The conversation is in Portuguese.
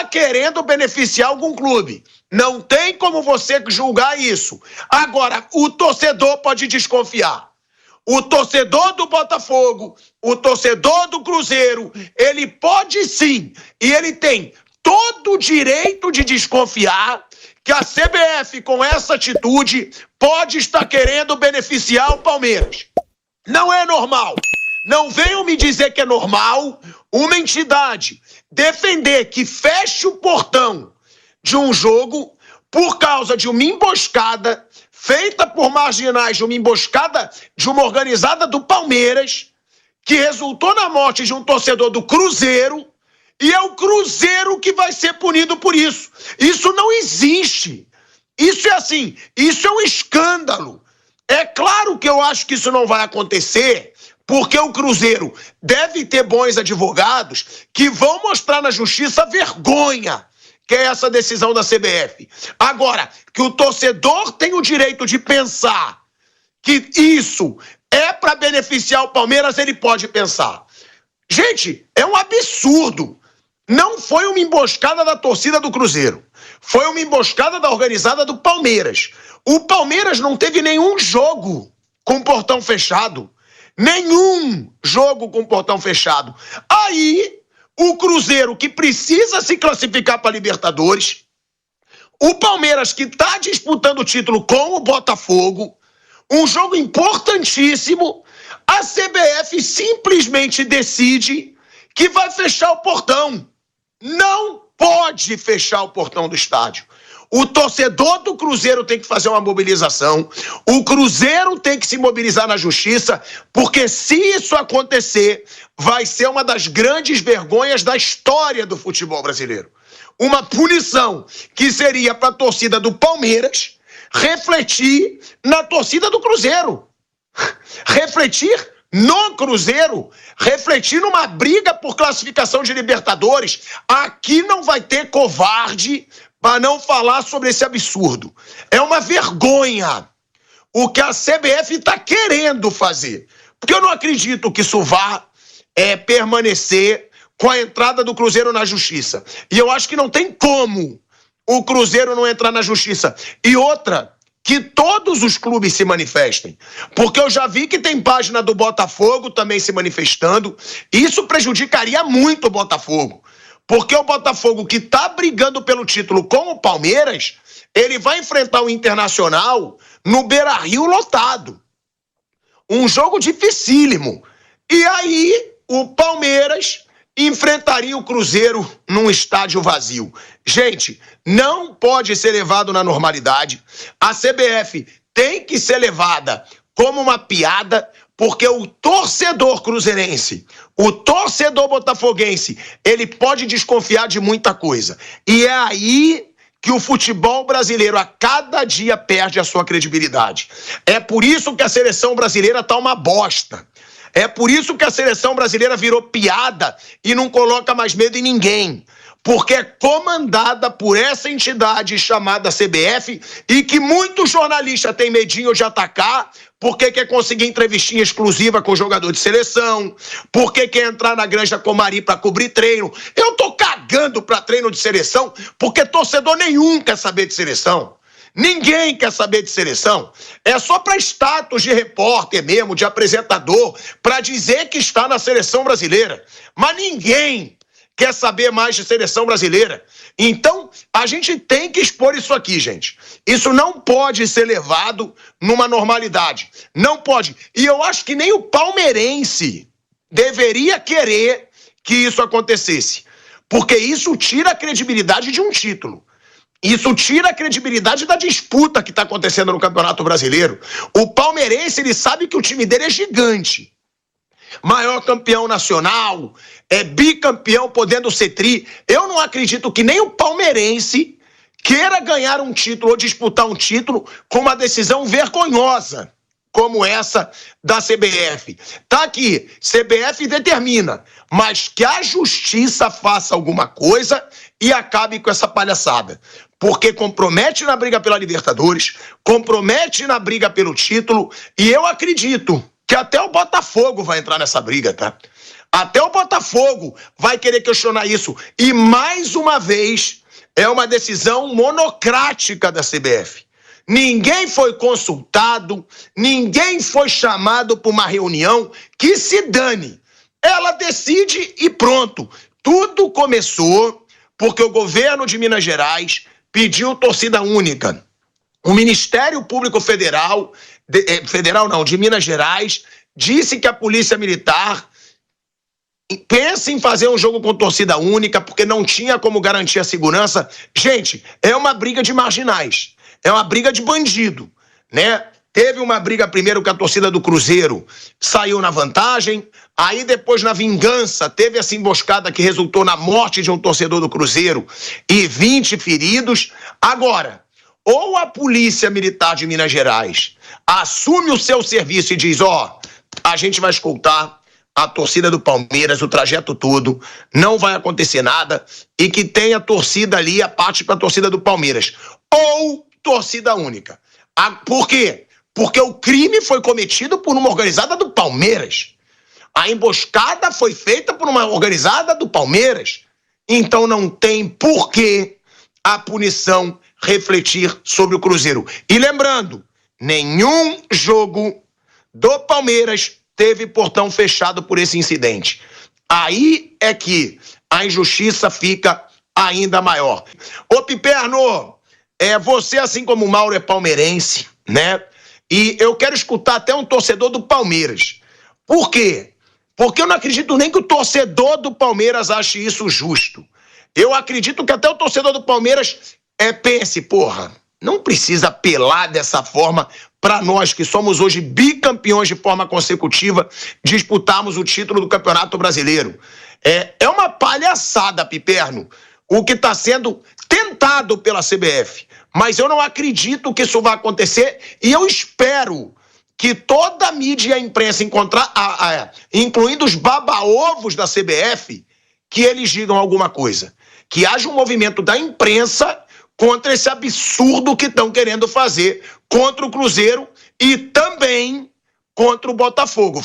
querendo beneficiar algum clube. Não tem como você julgar isso. Agora, o torcedor pode desconfiar. O torcedor do Botafogo, o torcedor do Cruzeiro, ele pode sim, e ele tem todo o direito de desconfiar que a CBF, com essa atitude, pode estar querendo beneficiar o Palmeiras. Não é normal. Não venham me dizer que é normal uma entidade defender que feche o portão de um jogo por causa de uma emboscada feita por marginais, de uma emboscada de uma organizada do Palmeiras, que resultou na morte de um torcedor do Cruzeiro, e é o Cruzeiro que vai ser punido por isso. Isso não existe. Isso é assim, isso é um escândalo. É claro que eu acho que isso não vai acontecer, porque o Cruzeiro deve ter bons advogados que vão mostrar na justiça a vergonha que é essa decisão da CBF. Agora, que o torcedor tem o direito de pensar que isso é para beneficiar o Palmeiras, ele pode pensar. Gente, é um absurdo. Não foi uma emboscada da torcida do Cruzeiro. Foi uma emboscada da organizada do Palmeiras. O Palmeiras não teve nenhum jogo com portão fechado. Nenhum jogo com portão fechado. Aí, o Cruzeiro, que precisa se classificar para a Libertadores, o Palmeiras, que está disputando o título com o Botafogo, um jogo importantíssimo, a CBF simplesmente decide que vai fechar o portão. Não pode fechar o portão do estádio. O torcedor do Cruzeiro tem que fazer uma mobilização, o Cruzeiro tem que se mobilizar na justiça, porque se isso acontecer, vai ser uma das grandes vergonhas da história do futebol brasileiro. Uma punição que seria para a torcida do Palmeiras refletir na torcida do Cruzeiro. Refletir no Cruzeiro, refletir numa briga por classificação de Libertadores. Aqui não vai ter covarde para não falar sobre esse absurdo. É uma vergonha o que a CBF está querendo fazer. Porque eu não acredito que isso vá permanecer com a entrada do Cruzeiro na justiça. E eu acho que não tem como o Cruzeiro não entrar na justiça. E outra, que todos os clubes se manifestem. Porque eu já vi que tem página do Botafogo também se manifestando. Isso prejudicaria muito o Botafogo. Porque o Botafogo, que está brigando pelo título com o Palmeiras, ele vai enfrentar o Internacional no Beira-Rio lotado. Um jogo dificílimo. E aí, o Palmeiras enfrentaria o Cruzeiro num estádio vazio. Gente, não pode ser levado na normalidade. A CBF tem que ser levada como uma piada, porque o torcedor cruzeirense, o torcedor botafoguense, ele pode desconfiar de muita coisa. E é aí que o futebol brasileiro a cada dia perde a sua credibilidade. É por isso que a seleção brasileira tá uma bosta. É por isso que a seleção brasileira virou piada e não coloca mais medo em ninguém. Porque é comandada por essa entidade chamada CBF e que muitos jornalistas têm medinho de atacar porque quer conseguir entrevistinha exclusiva com o jogador de seleção, porque quer entrar na Granja Comari para cobrir treino. Eu tô cagando para treino de seleção porque torcedor nenhum quer saber de seleção. Ninguém quer saber de seleção. É só para status de repórter mesmo, de apresentador, para dizer que está na seleção brasileira. Mas ninguém quer saber mais de seleção brasileira. Então, a gente tem que expor isso aqui, gente. Isso não pode ser levado numa normalidade. Não pode. E eu acho que nem o palmeirense deveria querer que isso acontecesse. Porque isso tira a credibilidade de um título. Isso tira a credibilidade da disputa que está acontecendo no Campeonato Brasileiro. O palmeirense, ele sabe que o time dele é gigante. Maior campeão nacional, bicampeão, podendo ser tri. Eu não acredito que nem o palmeirense queira ganhar um título ou disputar um título com uma decisão vergonhosa como essa da CBF. Tá aqui, CBF determina, mas que a justiça faça alguma coisa e acabe com essa palhaçada. Porque compromete na briga pela Libertadores, compromete na briga pelo título, e eu acredito que até o Botafogo vai entrar nessa briga, tá? Até o Botafogo vai querer questionar isso. E, mais uma vez, é uma decisão monocrática da CBF. Ninguém foi consultado, ninguém foi chamado para uma reunião, que se dane. Ela decide e pronto. Tudo começou porque o governo de Minas Gerais pediu torcida única. O Ministério Público Federal, de Minas Gerais, disse que a Polícia Militar pensa em fazer um jogo com torcida única porque não tinha como garantir a segurança. Gente, é uma briga de marginais. É uma briga de bandido, né? Teve uma briga primeiro que a torcida do Cruzeiro saiu na vantagem, aí depois na vingança teve essa emboscada que resultou na morte de um torcedor do Cruzeiro e 20 feridos. Agora, ou a Polícia Militar de Minas Gerais assume o seu serviço e diz, a gente vai escoltar a torcida do Palmeiras, o trajeto todo, não vai acontecer nada, e que tenha torcida ali, a parte para a torcida do Palmeiras. Ou torcida única. Por quê? Porque o crime foi cometido por uma organizada do Palmeiras. A emboscada foi feita por uma organizada do Palmeiras. Então não tem por que a punição refletir sobre o Cruzeiro. E lembrando, nenhum jogo do Palmeiras teve portão fechado por esse incidente. Aí é que a injustiça fica ainda maior. Ô Piperno, você, assim como o Mauro, é palmeirense, né? E eu quero escutar até um torcedor do Palmeiras. Por quê? Porque eu não acredito nem que o torcedor do Palmeiras ache isso justo. Eu acredito que até o torcedor do Palmeiras pense, não precisa apelar dessa forma para nós, que somos hoje bicampeões de forma consecutiva, disputarmos o título do Campeonato Brasileiro. É uma palhaçada, Piperno, o que está sendo tentado pela CBF. Mas eu não acredito que isso vai acontecer e eu espero que toda a mídia e a imprensa, incluindo os baba-ovos da CBF, que eles digam alguma coisa. Que haja um movimento da imprensa contra esse absurdo que estão querendo fazer contra o Cruzeiro e também contra o Botafogo.